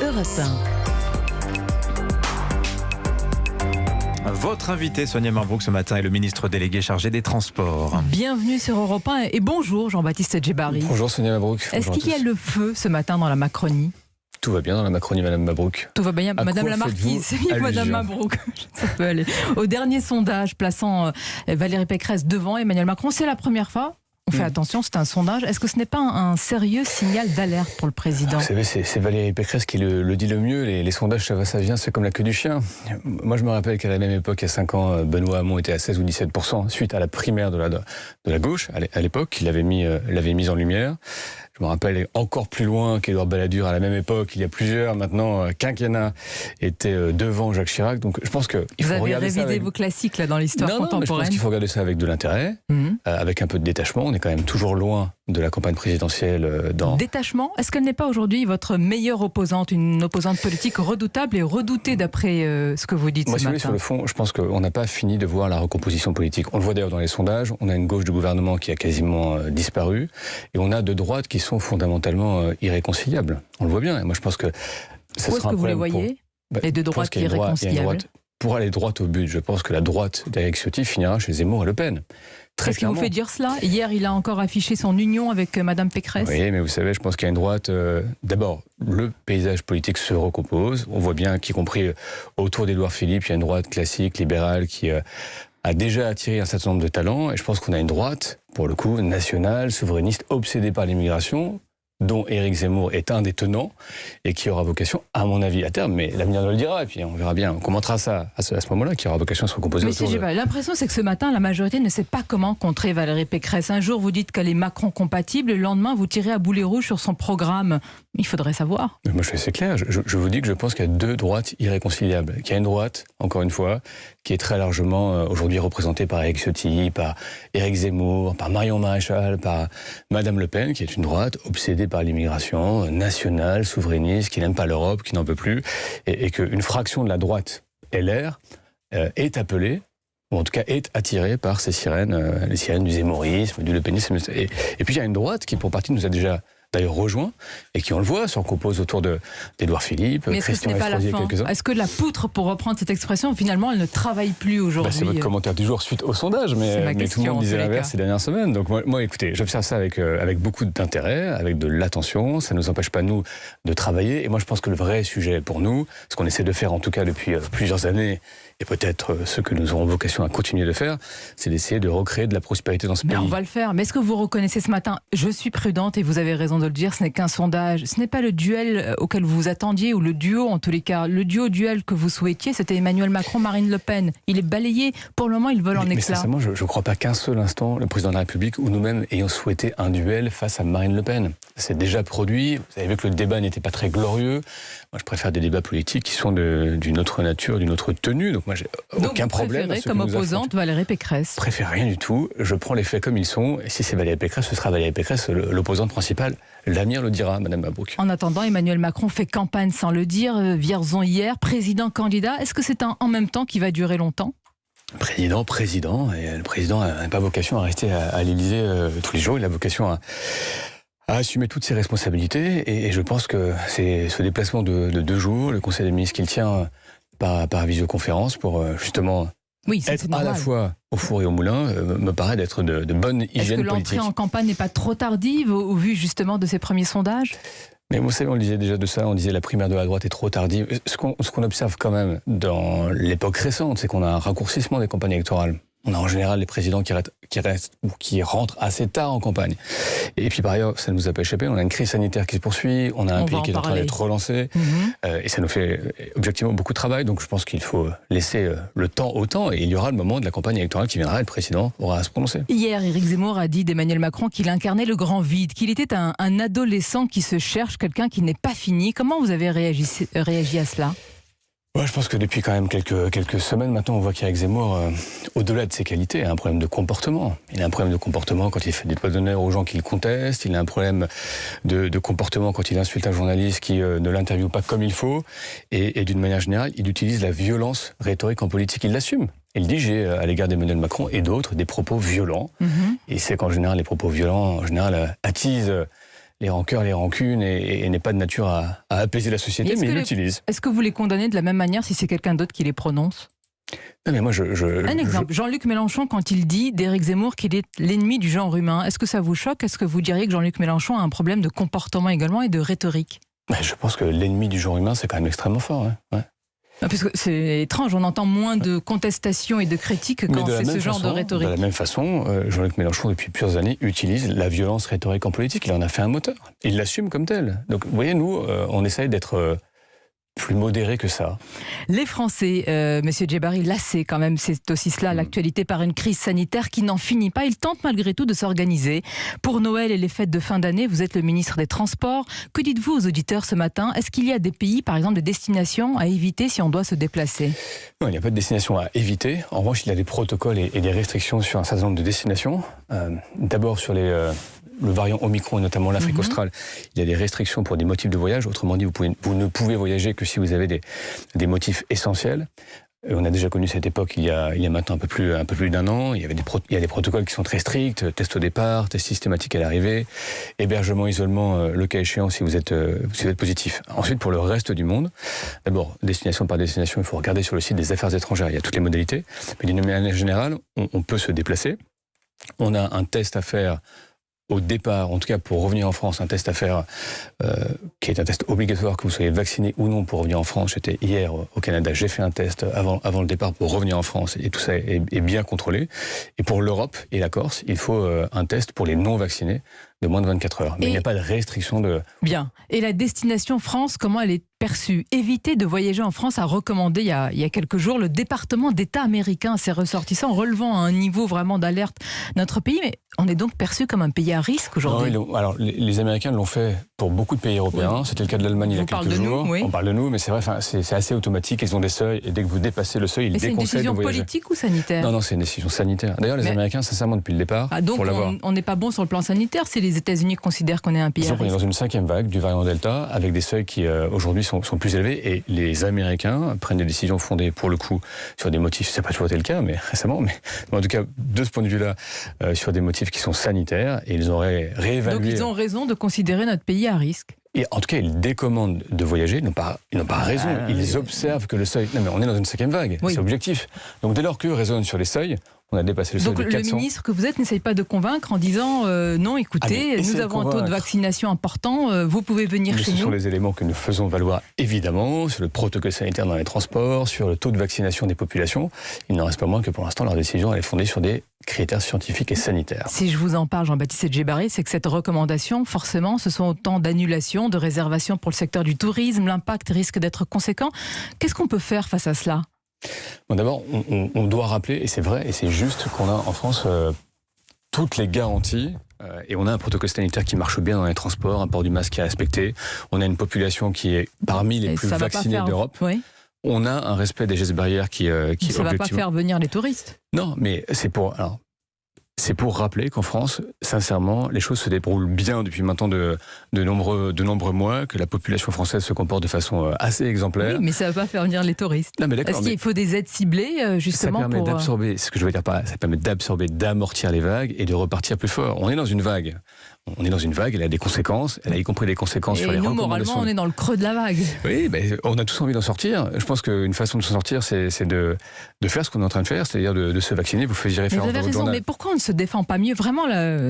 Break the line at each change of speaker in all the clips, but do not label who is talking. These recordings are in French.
Europe 1.
Votre invité, Sonia Marbrouk, ce matin, est le ministre délégué chargé des Transports.
Bienvenue sur Europe 1 et bonjour Jean-Baptiste Djebari.
Bonjour Sonia Marbrouk.
Est-ce qu'il y a le feu ce matin dans la Macronie?
Tout va bien dans la Macronie, Madame Marbrouk.
Tout va bien, Madame la Marquise, Madame Marbrouk. Ça peut aller. Au dernier sondage plaçant Valérie Pécresse devant Emmanuel Macron, c'est la première fois. On fait attention, c'est un sondage. Est-ce que ce n'est pas un sérieux signal d'alerte pour le président?
Vous savez, c'est Valérie Pécresse qui le dit le mieux. Les sondages, ça va, ça vient, c'est comme la queue du chien. Moi, je me rappelle qu'à la même époque, il y a 5 ans, Benoît Hamon était à 16 ou 17% suite à la primaire de la gauche. À l'époque, il l'avait mise en lumière. Je me rappelle encore plus loin qu'Édouard Balladur, à la même époque, il y a plusieurs maintenant quinquennats, était devant Jacques Chirac. Donc je pense qu'il faut regarder ça. Vous avez révisé
vos classiques là, dans l'histoire contemporaine.
Mais je pense qu'il faut regarder ça avec de l'intérêt, avec un peu de détachement. On est quand même toujours loin de la campagne présidentielle.
Détachement? Est-ce qu'elle n'est pas aujourd'hui votre meilleure opposante, une opposante politique redoutable et redoutée d'après ce que vous dites ce matin?
Sur le fond, je pense qu'on n'a pas fini de voir la recomposition politique. On le voit d'ailleurs dans les sondages. On a une gauche du gouvernement qui a quasiment disparu et on a de droites qui sont fondamentalement irréconciliables. On le voit bien. Et moi, je pense que ça sera un problème. Où est-ce que vous les voyez,
les deux droites irréconciliables?
Pour aller droit au but, je pense que la droite d'Éric Ciotti finira chez Zemmour et Le Pen.
Qu'est-ce qui vous fait dire cela? Hier, il a encore affiché son union avec Madame Pécresse.
Oui, mais vous savez, je pense qu'il y a une droite... D'abord, le paysage politique se recompose. On voit bien qu'y compris autour d'Édouard Philippe, il y a une droite classique, libérale, qui a déjà attiré un certain nombre de talents. Et je pense qu'on a une droite, pour le coup, nationale, souverainiste, obsédée par l'immigration, dont Éric Zemmour est un des tenants, et qui aura vocation, à mon avis, à terme, mais l'avenir nous le dira, et puis on verra bien, on commentera ça à ce moment-là, qui aura vocation à se recomposer.
Mais j'ai l'impression, c'est que ce matin, la majorité ne sait pas comment contrer Valérie Pécresse. Un jour, vous dites qu'elle est Macron compatible, le lendemain, vous tirez à boulet rouge sur son programme. Il faudrait savoir.
Moi, je suis assez clair. Je vous dis que je pense qu'il y a deux droites irréconciliables. Qu'il y a une droite, encore une fois, qui est très largement aujourd'hui représentée par Éric Ciotti, par Éric Zemmour, par Marion Maréchal, par Madame Le Pen, qui est une droite obsédée par l'immigration, nationale, souverainiste, qui n'aime pas l'Europe, qui n'en peut plus, et qu'une fraction de la droite LR est appelée, ou en tout cas est attirée par ces sirènes, les sirènes du zémourisme, du lepénisme. Et puis il y a une droite qui, pour partie, nous a déjà d'ailleurs rejoint, et qui, on le voit, se recompose autour d'Édouard Philippe, Christian Estrosi et quelques-uns.
Est-ce que la poutre, pour reprendre cette expression, finalement, elle ne travaille plus aujourd'hui?
C'est votre commentaire du jour suite au sondage, mais tout le monde disait l'inverse ces dernières semaines. Donc moi écoutez, j'observe ça avec beaucoup d'intérêt, avec de l'attention. Ça ne nous empêche pas, nous, de travailler. Et moi, je pense que le vrai sujet pour nous, ce qu'on essaie de faire, en tout cas depuis plusieurs années, et peut-être ce que nous aurons vocation à continuer de faire, c'est d'essayer de recréer de la prospérité dans ce pays.
On va le faire. Mais est-ce que vous reconnaissez ce matin, je suis prudente et vous avez raison de le dire, ce n'est qu'un sondage, ce n'est pas le duel auquel vous vous attendiez, ou le duo en tous les cas. Le duel que vous souhaitiez, c'était Emmanuel Macron, Marine Le Pen. Il est balayé. Pour le moment, il vole en éclats.
Mais sincèrement, je ne crois pas qu'un seul instant, le président de la République ou nous-mêmes ayons souhaité un duel face à Marine Le Pen. C'est déjà produit. Vous avez vu que le débat n'était pas très glorieux. Moi, je préfère des débats politiques qui sont d'une autre nature, d'une autre tenue. Donc moi, j'ai aucun problème.
Donc, comme opposante Valérie Pécresse?
Je préfère rien du tout. Je prends les faits comme ils sont. Et si c'est Valérie Pécresse, ce sera Valérie Pécresse, l'opposante principale. L'avenir le dira, Madame Marbrouk.
En attendant, Emmanuel Macron fait campagne sans le dire. Vierzon hier, président candidat. Est-ce que c'est un en même temps qui va durer longtemps?
Président, et le président n'a pas vocation à rester à l'Élysée tous les jours. Il a vocation à assumer toutes ses responsabilités. Et je pense que c'est ce déplacement de 2 jours, le Conseil des ministres qu'il tient par visioconférence pour justement être à la fois au four et au moulin, me paraît d'être de bonne hygiène politique.
Est-ce que l'entrée en campagne n'est pas trop tardive au vu justement de ces premiers sondages?
Mais vous savez, on disait déjà de ça, on disait la primaire de la droite est trop tardive. Ce qu'on observe quand même dans l'époque récente, c'est qu'on a un raccourcissement des campagnes électorales. On a en général les présidents qui restent ou qui rentrent assez tard en campagne. Et puis par ailleurs, ça ne nous a pas échappé, on a une crise sanitaire qui se poursuit, on a un pays qui est en train d'être relancé, et ça nous fait objectivement beaucoup de travail. Donc je pense qu'il faut laisser le temps au temps, et il y aura le moment de la campagne électorale qui viendra, et le président aura à se prononcer.
Hier, Éric Zemmour a dit d'Emmanuel Macron qu'il incarnait le grand vide, qu'il était un adolescent qui se cherche, quelqu'un qui n'est pas fini. Comment vous avez réagi à cela?
Ouais, je pense que depuis quand même quelques semaines maintenant, on voit qu'Éric Zemmour, au-delà de ses qualités, a un problème de comportement. Il a un problème de comportement quand il fait des doigts d'honneur aux gens qui le contestent. Il a un problème de comportement quand il insulte un journaliste qui ne l'interviewe pas comme il faut. Et d'une manière générale, il utilise la violence rhétorique en politique. Il l'assume. Il dit, j'ai à l'égard d'Emmanuel Macron et d'autres des propos violents. Et c'est qu'en général, les propos violents, en général, attisent les rancœurs, les rancunes et n'est pas de nature à apaiser la société, mais il l'utilise.
Est-ce que vous les condamnez de la même manière si c'est quelqu'un d'autre qui les prononce ?
Non, mais moi,
un exemple, Jean-Luc Mélenchon, quand il dit d'Éric Zemmour qu'il est l'ennemi du genre humain, est-ce que ça vous choque ? Est-ce que vous diriez que Jean-Luc Mélenchon a un problème de comportement également et de rhétorique ?
Je pense que l'ennemi du genre humain, c'est quand même extrêmement fort. Ouais.
Parce que c'est étrange, on entend moins de contestations et de critiques quand c'est ce genre de rhétorique.
De la même façon, Jean-Luc Mélenchon, depuis plusieurs années, utilise la violence rhétorique en politique. Il en a fait un moteur. Il l'assume comme tel. Donc, vous voyez, nous, on essaye d'être plus modéré que ça.
Les Français, Monsieur Djebari, lassés quand même, c'est aussi cela l'actualité, par une crise sanitaire qui n'en finit pas. Ils tentent malgré tout de s'organiser. Pour Noël et les fêtes de fin d'année, vous êtes le ministre des Transports. Que dites-vous aux auditeurs ce matin ? Est-ce qu'il y a des pays, par exemple, des destinations à éviter si on doit se déplacer ?
Non, il n'y a pas de destination à éviter. En revanche, il y a des protocoles et des restrictions sur un certain nombre de destinations. D'abord sur le variant Omicron, notamment l'Afrique australe, il y a des restrictions pour des motifs de voyage. Autrement dit, vous ne pouvez voyager que si vous avez des motifs essentiels. On a déjà connu cette époque il y a maintenant un peu plus d'un an. Il y a des protocoles qui sont très stricts, test au départ, test systématique à l'arrivée, hébergement, isolement, le cas échéant si vous êtes positif. Ensuite, pour le reste du monde, d'abord, destination par destination, il faut regarder sur le site des Affaires étrangères, il y a toutes les modalités. Mais d'une manière générale, on peut se déplacer. On a un test à faire au départ, en tout cas pour revenir en France, un test à faire qui est un test obligatoire, que vous soyez vacciné ou non pour revenir en France. J'étais hier au Canada, j'ai fait un test avant le départ pour revenir en France et tout ça est bien contrôlé. Et pour l'Europe et la Corse, il faut un test pour les non-vaccinés de moins de 24 heures. Mais il n'y a pas de restriction de...
Bien. Et la destination France, comment elle est perçue ? Éviter de voyager en France a recommandé il y a quelques jours le département d'État américain à ses ressortissants, relevant à un niveau vraiment d'alerte notre pays. Mais on est donc perçu comme un pays à risque aujourd'hui.
Non, alors les Américains l'ont fait pour beaucoup de pays européens. Oui. C'était le cas de l'Allemagne il y a quelques jours.
Oui.
On parle de nous, mais c'est vrai, c'est assez automatique. Ils ont des seuils et dès que vous dépassez le seuil, ils déconseillent de voyager.
C'est une décision politique ou sanitaire ?
Non, c'est une décision sanitaire. D'ailleurs, les Américains, sincèrement, depuis le départ,
donc
pour l'avoir...
on n'est pas bon sur le plan sanitaire si les États-Unis considèrent qu'on est un pays à risque.
On est dans une 5e vague du variant Delta avec des seuils qui aujourd'hui sont plus élevés et les Américains prennent des décisions fondées pour le coup sur des motifs, c'est pas toujours été le cas, mais récemment, mais en tout cas de ce point de vue-là, sur des motifs qui sont sanitaires et ils auraient réévalué.
Donc ils ont raison de considérer notre pays à risque.
Et en tout cas, ils décommandent de voyager, ils n'ont pas raison. Ils observent que le seuil... Non mais on est dans une 5e vague, c'est objectif. Donc dès lors qu'eux raisonnent sur les seuils, on a dépassé le seuil de 400.
Donc le ministre que vous êtes n'essaye pas de convaincre en disant non, écoutez, nous avons un taux de vaccination important, vous pouvez venir chez nous.
Ce sont les éléments que nous faisons valoir évidemment, sur le protocole sanitaire dans les transports, sur le taux de vaccination des populations. Il n'en reste pas moins que pour l'instant, leur décision elle est fondée sur des critères scientifiques et sanitaires.
Si je vous en parle, Jean-Baptiste Djebari, c'est que cette recommandation, forcément, ce sont autant d'annulations, de réservations pour le secteur du tourisme. L'impact risque d'être conséquent. Qu'est-ce qu'on peut faire face à cela ?
Bon, d'abord, on doit rappeler, et c'est vrai, et c'est juste qu'on a en France toutes les garanties, et on a un protocole sanitaire qui marche bien dans les transports, un port du masque qui est respecté, on a une population qui est parmi les plus vaccinées d'Europe.
Oui.
On a un respect des gestes barrières qui
ça ne va pas faire venir les touristes.
Non, mais c'est pour rappeler qu'en France, sincèrement, les choses se déroulent bien depuis maintenant de nombreux mois, que la population française se comporte de façon assez exemplaire.
Oui, mais ça ne va pas faire venir les touristes.
Non, mais d'accord.
Est-ce qu'il faut des aides ciblées, justement,
ça permet d'absorber, ce que je veux dire par là, ça permet d'absorber, d'amortir les vagues et de repartir plus fort. On est dans une vague. Elle a des conséquences, elle a y compris des conséquences sur les recommandations.
Moralement, on est dans le creux de la vague.
Oui, mais on a tous envie d'en sortir. Je pense qu'une façon de s'en sortir, c'est de faire ce qu'on est en train de faire, c'est-à-dire de se vacciner. Vous faisiez référence dans votre journal.
Mais pourquoi on ne se défend pas mieux ? Vraiment,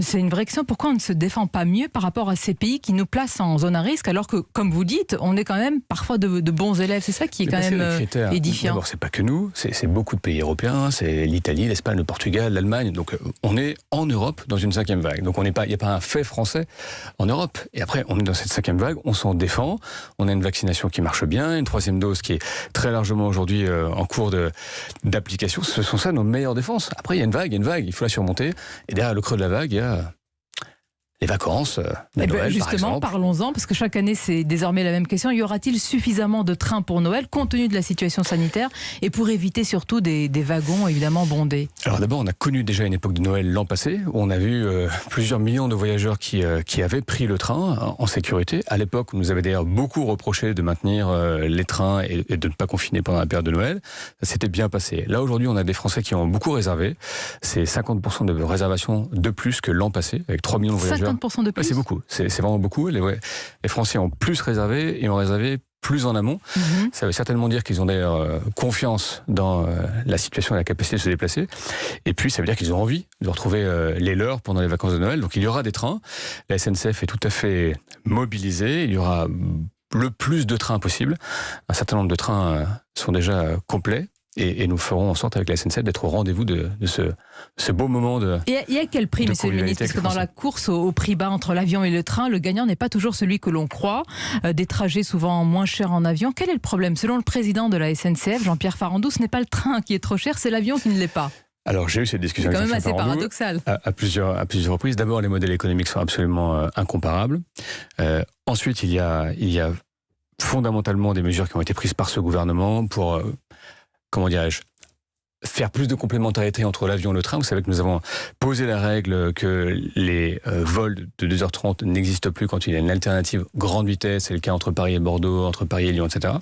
c'est une vraie question. Pourquoi on ne se défend pas mieux par rapport à ces pays qui nous placent en zone à risque, alors que, comme vous dites, on est quand même parfois de bons élèves. C'est ça qui est quand même édifiant.
D'abord, c'est pas que nous, c'est beaucoup de pays européens, c'est l'Italie, l'Espagne, le Portugal, l'Allemagne. Donc, on est en Europe dans une 5e vague. Donc, il n'y a pas un fait français en Europe. Et après, on est dans cette 5e vague, on s'en défend, on a une vaccination qui marche bien, une 3e dose qui est très largement aujourd'hui en cours d'application. Ce sont ça nos meilleures défenses. Après, il y a une vague, il faut la surmonter. Et derrière le creux de la vague, il y a les vacances, Noël,
justement,
par exemple.
parlons-en, parce que chaque année, c'est désormais la même question. Y aura-t-il suffisamment de trains pour Noël, compte tenu de la situation sanitaire, et pour éviter surtout des wagons, évidemment, bondés ?
Alors d'abord, on a connu déjà une époque de Noël l'an passé, où on a vu plusieurs millions de voyageurs qui avaient pris le train en sécurité. À l'époque, on nous avait d'ailleurs beaucoup reproché de maintenir les trains et de ne pas confiner pendant la période de Noël. Ça s'était bien passé. Là, aujourd'hui, on a des Français qui ont beaucoup réservé. C'est 50% de réservations de plus que l'an passé, avec 3 millions de voyageurs
50% de plus.
Ouais, c'est beaucoup, c'est vraiment beaucoup. Les Français ont plus réservé et ont réservé plus en amont. Ça veut certainement dire qu'ils ont d'ailleurs confiance dans la situation et la capacité de se déplacer. Et puis, ça veut dire qu'ils ont envie de retrouver les leurs pendant les vacances de Noël. Donc, il y aura des trains. La SNCF est tout à fait mobilisée. Il y aura le plus de trains possible. Un certain nombre de trains sont déjà complets. Et nous ferons en sorte avec la SNCF d'être au rendez-vous de ce beau moment de.
Et à quel prix, monsieur le ministre? Parce que dans la course au prix bas entre l'avion et le train, le gagnant n'est pas toujours celui que l'on croit. Des trajets souvent moins chers en avion. Quel est le problème? Selon le président de la SNCF, Jean-Pierre Farandou, ce n'est pas le train qui est trop cher, c'est l'avion qui ne l'est pas.
Alors j'ai eu cette discussion
c'est
avec
quand même assez
Farandou
paradoxal.
à plusieurs reprises. D'abord, les modèles économiques sont absolument incomparables. Ensuite, il y a fondamentalement des mesures qui ont été prises par ce gouvernement pour comment dirais-je, faire plus de complémentarité entre l'avion et le train. Vous savez que nous avons posé la règle que les vols de 2h30 n'existent plus quand il y a une alternative grande vitesse. C'est le cas entre Paris et Bordeaux, entre Paris et Lyon, etc.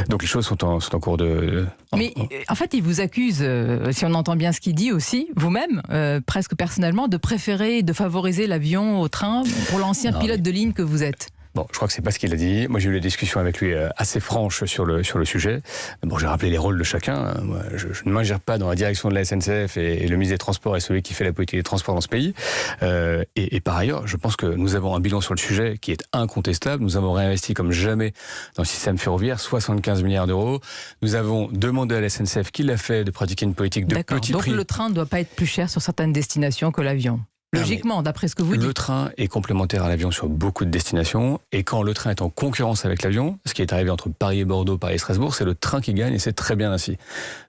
Donc les choses sont en cours de...
Mais en fait, il vous accuse, si on entend bien ce qu'il dit aussi, vous-même, presque personnellement, de préférer, de favoriser l'avion au train pour l'ancien pilote de ligne que vous êtes.
Bon, je crois que c'est pas ce qu'il a dit. Moi, j'ai eu des discussions avec lui assez franches sur le sujet. Bon, j'ai rappelé les rôles de chacun. Moi, je ne m'ingère pas dans la direction de la SNCF et le ministre des Transports est celui qui fait la politique des transports dans ce pays. Et par ailleurs, je pense que nous avons un bilan sur le sujet qui est incontestable. Nous avons réinvesti comme jamais dans le système ferroviaire, 75 milliards d'euros. Nous avons demandé à la SNCF, qui l'a fait, de pratiquer une politique de petit prix.
Donc le train ne doit pas être plus cher sur certaines destinations que l'avion? Logiquement, d'après ce que vous dites.
Le train est complémentaire à l'avion sur beaucoup de destinations. Et quand le train est en concurrence avec l'avion, ce qui est arrivé entre Paris et Bordeaux, Paris et Strasbourg, c'est le train qui gagne et c'est très bien ainsi.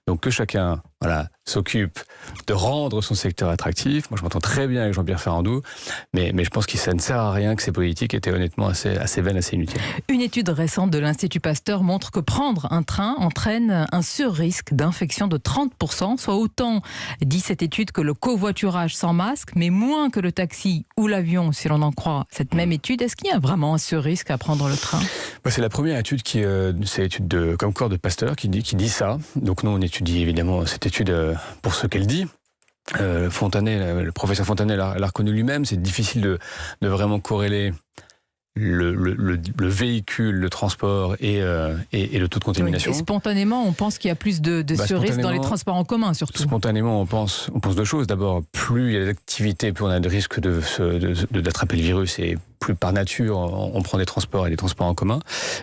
Donc que chacun s'occupe de rendre son secteur attractif. Moi, je m'entends très bien avec Jean-Pierre Farandou, mais je pense que ça ne sert à rien, que ces politiques étaient honnêtement assez vaines, assez inutiles.
Une étude récente de l'Institut Pasteur montre que prendre un train entraîne un surrisque d'infection de 30%, soit autant, dit cette étude, que le covoiturage sans masque, mais moins que le taxi ou l'avion, si l'on en croit cette même étude. Est-ce qu'il y a vraiment un surrisque à prendre le train?
C'est la première étude c'est l'étude de Comcor de Pasteur qui dit ça. Donc nous, on étudie évidemment cette étude pour ce qu'elle dit. Le professeur Fontanet l'a reconnu lui-même. C'est difficile de vraiment corréler le véhicule, le transport et le taux de contamination.
Oui, et spontanément, on pense qu'il y a plus de risques dans les transports en commun, surtout.
Spontanément, on pense deux choses. D'abord, plus il y a d'activité, plus on a de risques d'attraper le virus, et plus par nature, on prend des transports et des transports en commun.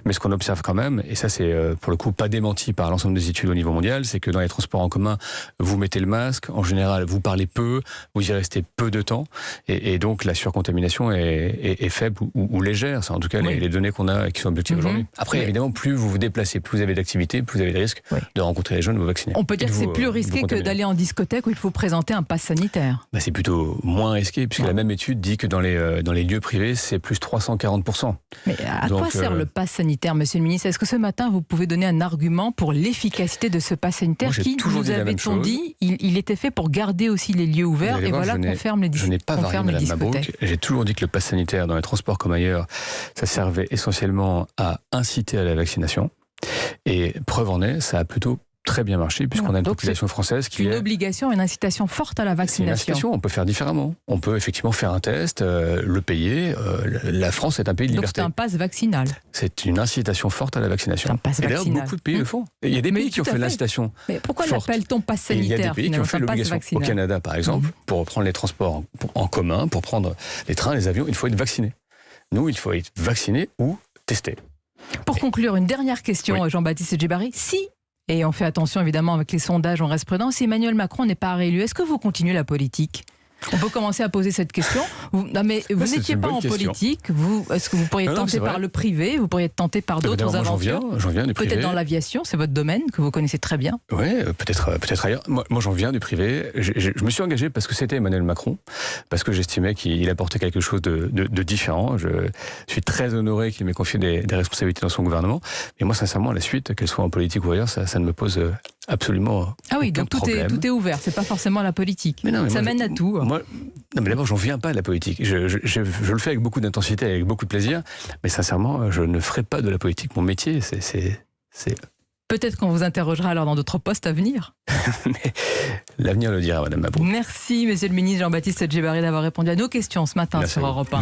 Mais ce qu'on observe quand même, et ça c'est pour le coup pas démenti par l'ensemble des études au niveau mondial, c'est que dans les transports en commun, vous mettez le masque, en général vous parlez peu, vous y restez peu de temps, et donc la surcontamination est faible ou légère. C'est en tout cas les données qu'on a qui sont objectives aujourd'hui. Après, évidemment, plus vous vous déplacez, plus vous avez d'activité, plus vous avez des risques de rencontrer les jeunes, de vous vacciner.
On peut dire que c'est plus risqué que d'aller en discothèque où il faut présenter un pass sanitaire.
C'est plutôt moins risqué, puisque la même étude dit que dans les lieux privés, c'est plus 340%.
Mais à quoi sert le pass sanitaire, monsieur le ministre? Est-ce que ce matin, vous pouvez donner un argument pour l'efficacité de ce pass sanitaire qui, nous avait-on dit, il était fait pour garder aussi les lieux ouverts, et voilà qu'on ferme les discothèques.
Je n'ai pas varié, madame Mabrouk. J'ai toujours dit que le pass sanitaire, dans les transports comme ailleurs, ça servait essentiellement à inciter à la vaccination. Et preuve en est, ça a plutôt très bien marché, puisqu'on a une population française qui est...
Une obligation, une incitation forte à la vaccination.
C'est une incitation, on peut faire différemment. On peut effectivement faire un test, le payer. La France est un pays de liberté.
Donc c'est un pass vaccinal.
C'est une incitation forte à la vaccination.
Un pass vaccinal.
Et d'ailleurs, beaucoup de pays le font. Il y a des pays qui ont fait l'incitation.
Mais pourquoi l'appelle-t-on pass sanitaire?
Il y a des pays qui ont fait l'obligation. Au Canada, par exemple, pour prendre les transports en commun, pour prendre les trains, les avions, il faut être vacciné. Nous, il faut être vacciné ou testé.
Pour conclure, une dernière question, Jean-Baptiste Djebari. Et on fait attention évidemment avec les sondages, on reste prudent. Si Emmanuel Macron n'est pas réélu, est-ce que vous continuez la politique? On peut commencer à poser cette question. Vous n'étiez pas en politique. Est-ce que vous pourriez être tenté par le privé? Vous pourriez être tenté par d'autres aventures?
J'en viens du privé.
Peut-être dans l'aviation, c'est votre domaine que vous connaissez très bien.
Oui, peut-être ailleurs. Moi j'en viens du privé. Je me suis engagé parce que c'était Emmanuel Macron, parce que j'estimais qu'il apportait quelque chose de différent. Je suis très honoré qu'il m'ait confié des responsabilités dans son gouvernement. Et moi, sincèrement, à la suite, qu'elle soit en politique ou ailleurs, ça ne me pose absolument aucun problème.
Donc tout est ouvert. C'est pas forcément la politique. Ça mène à tout.
Non, mais d'abord, j'en viens pas à la politique. Je le fais avec beaucoup d'intensité, avec beaucoup de plaisir, mais sincèrement, je ne ferai pas de la politique mon métier. C'est
Peut-être qu'on vous interrogera alors dans d'autres postes à venir.
Mais l'avenir le dira, Madame Mabrouk.
Merci, Monsieur le ministre Jean-Baptiste Djebbari, d'avoir répondu à nos questions ce matin
Merci
sur
à vous.
Europe 1.